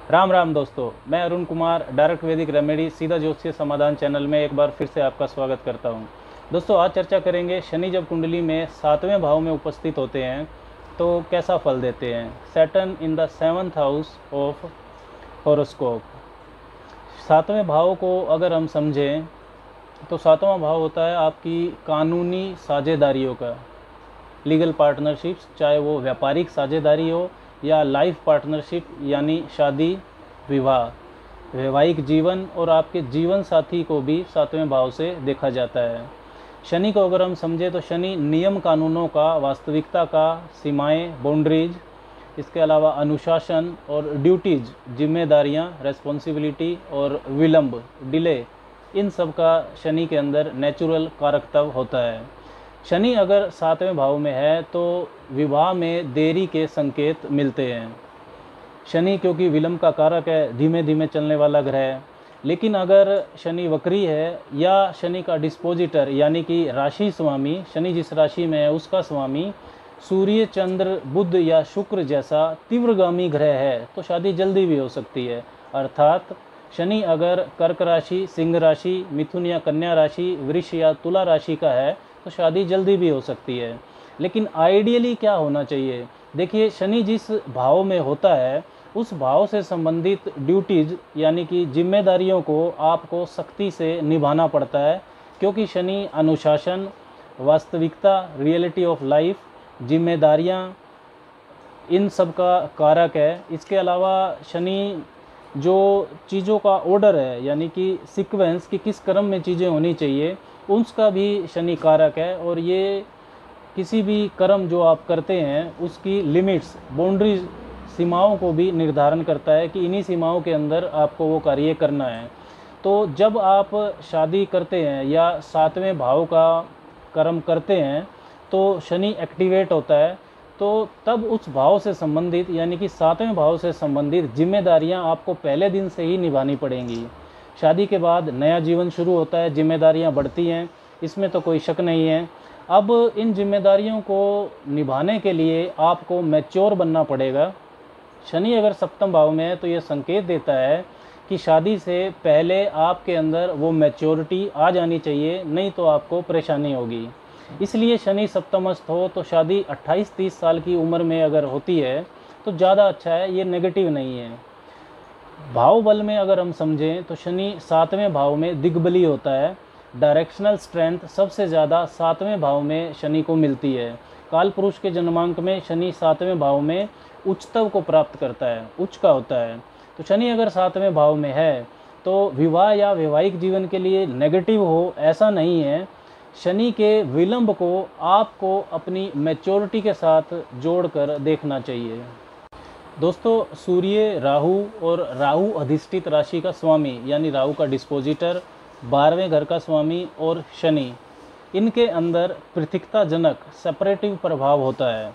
राम राम दोस्तों, मैं अरुण कुमार डायरेक्ट वैदिक रेमेडी सीधा ज्योतिषीय समाधान चैनल में एक बार फिर से आपका स्वागत करता हूं। दोस्तों, आज चर्चा करेंगे शनि जब कुंडली में 7वें भाव में उपस्थित होते हैं तो कैसा फल देते हैं। Saturn in the 7th house of horoscope. 7वें भाव को अगर हम समझें तो 7वां भाव होता है आपकी कानूनी साझेदारियों का, लीगल पार्टनरशिप्स, चाहे वो व्यापारिक साझेदारी हो या लाइफ पार्टनरशिप यानी शादी विवाह, वैवाहिक जीवन और आपके जीवन साथी को भी 7वें भाव से देखा जाता है। शनि को अगर हम समझें तो शनि नियम कानूनों का, वास्तविकता का, सीमाएं, बाउंड्रीज, इसके अलावा अनुशासन और ड्यूटीज, जिम्मेदारियां, रेस्पॉन्सिबिलिटी और विलंब, डिले, इन सब का शनि के अंदर नेचुरल कारकत्व होता है। शनि अगर 7वें भाव में है तो विवाह में देरी के संकेत मिलते हैं। शनि क्योंकि विलंब का कारक है, धीमे धीमे चलने वाला ग्रह है। लेकिन अगर शनि वक्री है या शनि का डिस्पोजिटर यानी कि राशि स्वामी, शनि जिस राशि में है उसका स्वामी सूर्य, चंद्र, बुध या शुक्र जैसा तीव्रगामी ग्रह है तो शादी जल्दी भी हो सकती है। अर्थात शनि अगर कर्क राशि, सिंह राशि, मिथुन या कन्या राशि, वृष या तुला राशि का है तो शादी जल्दी भी हो सकती है। लेकिन आइडियली क्या होना चाहिए? देखिए, शनि जिस भाव में होता है उस भाव से संबंधित ड्यूटीज यानी कि जिम्मेदारियों को आपको सख्ती से निभाना पड़ता है, क्योंकि शनि अनुशासन, वास्तविकता, रियलिटी ऑफ लाइफ, जिम्मेदारियां, इन सब का कारक है। इसके अलावा शनि जो चीज़ों का ऑर्डर है यानी कि सीक्वेंस कि किस क्रम में चीज़ें होनी चाहिए, उसका भी शनि कारक है। और ये किसी भी कर्म जो आप करते हैं उसकी लिमिट्स, बाउंड्रीज, सीमाओं को भी निर्धारण करता है कि इन्हीं सीमाओं के अंदर आपको वो कार्य करना है। तो जब आप शादी करते हैं या 7वें भाव का कर्म करते हैं तो शनि एक्टिवेट होता है, तो तब उस भाव से संबंधित यानी कि 7वें भाव से संबंधित जिम्मेदारियां आपको पहले दिन से ही निभानी पड़ेंगी। शादी के बाद नया जीवन शुरू होता है, जिम्मेदारियां बढ़ती हैं, इसमें तो कोई शक नहीं है। अब इन जिम्मेदारियों को निभाने के लिए आपको मैच्योर बनना पड़ेगा। शनि अगर 7वें भाव में है तो ये संकेत देता है कि शादी से पहले आपके अंदर वो मैच्योरिटी आ जानी चाहिए, नहीं तो आपको परेशानी होगी। इसलिए शनि सप्तमस्थ हो तो शादी 28-30 साल की उम्र में अगर होती है तो ज़्यादा अच्छा है, ये नेगेटिव नहीं है। भाव बल में अगर हम समझें तो शनि 7वें भाव में दिग्बली होता है। डायरेक्शनल स्ट्रेंथ सबसे ज़्यादा 7वें भाव में शनि को मिलती है। काल पुरुष के जन्मांक में शनि 7वें भाव में उच्चत्व को प्राप्त करता है, उच्च का होता है। तो शनि अगर 7वें भाव में है तो विवाह या वैवाहिक जीवन के लिए नेगेटिव हो ऐसा नहीं है। शनि के विलंब को आपको अपनी मैच्योरिटी के साथ जोड़कर देखना चाहिए। दोस्तों, सूर्य, राहु और राहु अधिष्ठित राशि का स्वामी यानी राहु का डिस्पोजिटर, 12वें घर का स्वामी और शनि, इनके अंदर पृथकता जनक सेपरेटिव प्रभाव होता है।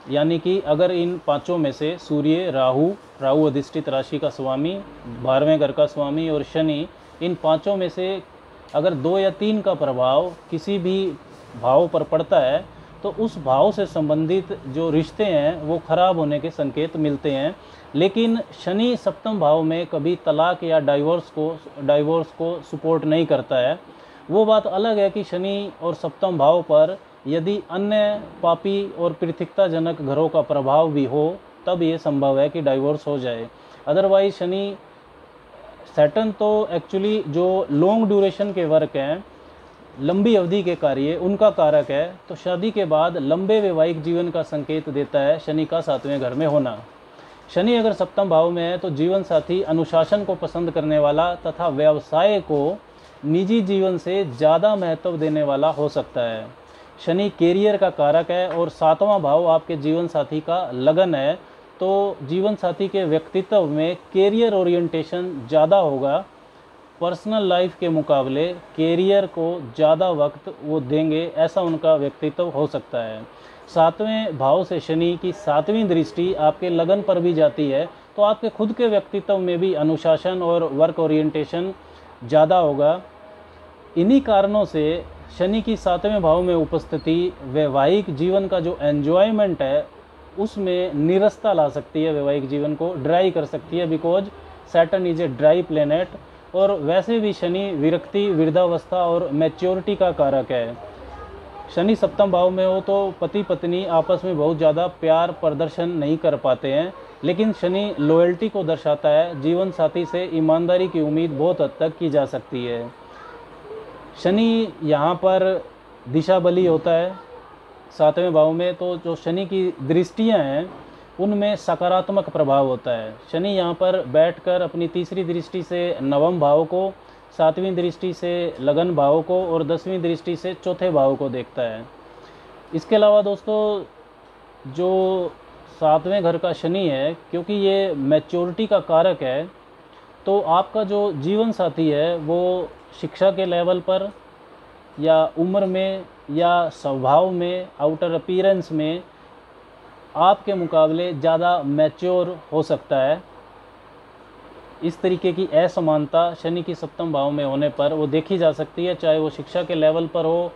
यानी कि अगर इन पांचों में से सूर्य, राहु अधिष्ठित राशि का स्वामी, 12वें घर का स्वामी और शनि, इन पांचों में से अगर 2 या 3 का प्रभाव किसी भी भाव पर पड़ता है तो उस भाव से संबंधित जो रिश्ते हैं वो खराब होने के संकेत मिलते हैं। लेकिन शनि 7वें भाव में कभी तलाक या डाइवोर्स को सपोर्ट नहीं करता है। वो बात अलग है कि शनि और 7वें भाव पर यदि अन्य पापी और पृथकताजनक घरों का प्रभाव भी हो तब ये संभव है कि डाइवोर्स हो जाए। अदरवाइज शनि, सैटर्न तो एक्चुअली जो लॉन्ग ड्यूरेशन के वर्क हैं, लंबी अवधि के कार्य, उनका कारक है। तो शादी के बाद लंबे वैवाहिक जीवन का संकेत देता है शनि का 7वें घर में होना। शनि अगर 7वें भाव में है तो जीवन साथी अनुशासन को पसंद करने वाला तथा व्यवसाय को निजी जीवन से ज़्यादा महत्व देने वाला हो सकता है। शनि कैरियर का कारक है और 7वां भाव आपके जीवन साथी का लगन है, तो जीवन साथी के व्यक्तित्व में कैरियर ओरिएंटेशन ज़्यादा होगा। पर्सनल लाइफ के मुकाबले कैरियर को ज़्यादा वक्त वो देंगे, ऐसा उनका व्यक्तित्व हो सकता है। 7वें भाव से शनि की 7वीं दृष्टि आपके लगन पर भी जाती है, तो आपके खुद के व्यक्तित्व में भी अनुशासन और वर्क ओरिएंटेशन ज़्यादा होगा। इन्हीं कारणों से शनि की 7वें भाव में उपस्थिति वैवाहिक जीवन का जो एन्जॉयमेंट है उसमें नीरसता ला सकती है, वैवाहिक जीवन को ड्राई कर सकती है, because Saturn is a dry planet. और वैसे भी शनि विरक्ति, वृद्धावस्था और मैच्योरिटी का कारक है। शनि सप्तम भाव में हो तो पति पत्नी आपस में बहुत ज़्यादा प्यार प्रदर्शन नहीं कर पाते हैं, लेकिन शनि लॉयल्टी को दर्शाता है। जीवन साथी से ईमानदारी की उम्मीद बहुत हद तक की जा सकती है। शनि यहाँ पर दिशा बली होता है सातवें भाव में, तो जो शनि की दृष्टियाँ हैं उनमें सकारात्मक प्रभाव होता है। शनि यहाँ पर बैठकर अपनी तीसरी दृष्टि से नवम भाव को, सातवीं दृष्टि से लगन भाव को और 10वीं दृष्टि से चौथे भाव को देखता है। इसके अलावा दोस्तों, जो सातवें घर का शनि है, क्योंकि ये मैच्योरिटी का कारक है, तो आपका जो जीवन साथी है वो शिक्षा के लेवल पर या उम्र में या स्वभाव में, आउटर अपीयरेंस में आपके मुकाबले ज़्यादा मैच्योर हो सकता है। इस तरीके की असमानता शनि की सप्तम भाव में होने पर वो देखी जा सकती है, चाहे वो शिक्षा के लेवल पर हो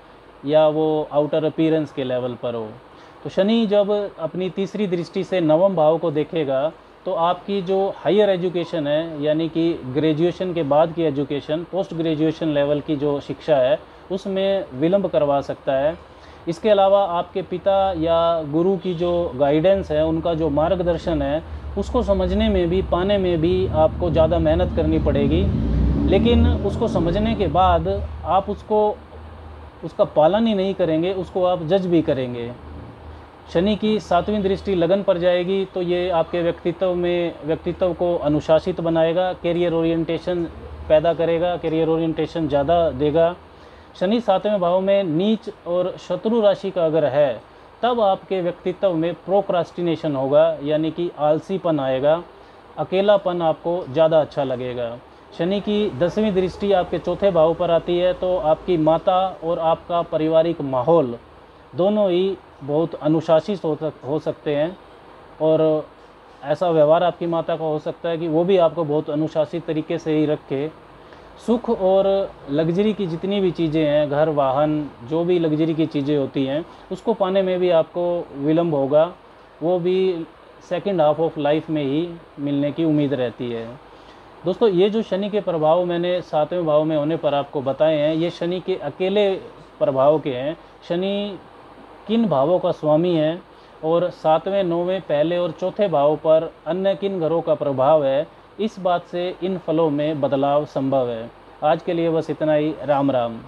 या वो आउटर अपीयरेंस के लेवल पर हो। तो शनि जब अपनी तीसरी दृष्टि से नवम भाव को देखेगा तो आपकी जो हायर एजुकेशन है, यानी कि ग्रेजुएशन के बाद की एजुकेशन, पोस्ट ग्रेजुएशन लेवल की जो शिक्षा है, उसमें विलंब करवा सकता है। इसके अलावा आपके पिता या गुरु की जो गाइडेंस है, उनका जो मार्गदर्शन है, उसको समझने में भी, पाने में भी आपको ज़्यादा मेहनत करनी पड़ेगी। लेकिन उसको समझने के बाद आप उसका पालन ही नहीं करेंगे, उसको आप जज भी करेंगे। शनि की सातवीं दृष्टि लगन पर जाएगी तो ये आपके व्यक्तित्व को अनुशासित बनाएगा, कैरियर ओरिएंटेशन पैदा करेगा, कैरियर ओरिएंटेशन ज़्यादा देगा। शनि सातवें भाव में नीच और शत्रु राशि का अगर है, तब आपके व्यक्तित्व में प्रोक्रास्टिनेशन होगा, यानी कि आलसीपन आएगा, अकेलापन आपको ज़्यादा अच्छा लगेगा। शनि की 10वीं दृष्टि आपके चौथे भाव पर आती है तो आपकी माता और आपका पारिवारिक माहौल दोनों ही बहुत अनुशासित हो सकते हैं, और ऐसा व्यवहार आपकी माता का हो सकता है कि वो भी आपको बहुत अनुशासित तरीके से ही रखे। सुख और लग्जरी की जितनी भी चीज़ें हैं, घर वाहन, जो भी लग्जरी की चीज़ें होती हैं, उसको पाने में भी आपको विलंब होगा, वो भी सेकंड हाफ ऑफ लाइफ में ही मिलने की उम्मीद रहती है। दोस्तों, ये जो शनि के प्रभाव मैंने सातवें भाव में होने पर आपको बताए हैं, ये शनि के अकेले प्रभाव के हैं। शनि किन भावों का स्वामी है और सातवें, नौवें, पहले और चौथे भाव पर अन्य किन घरों का प्रभाव है, इस बात से इन फलों में बदलाव संभव है। आज के लिए बस इतना ही। राम राम।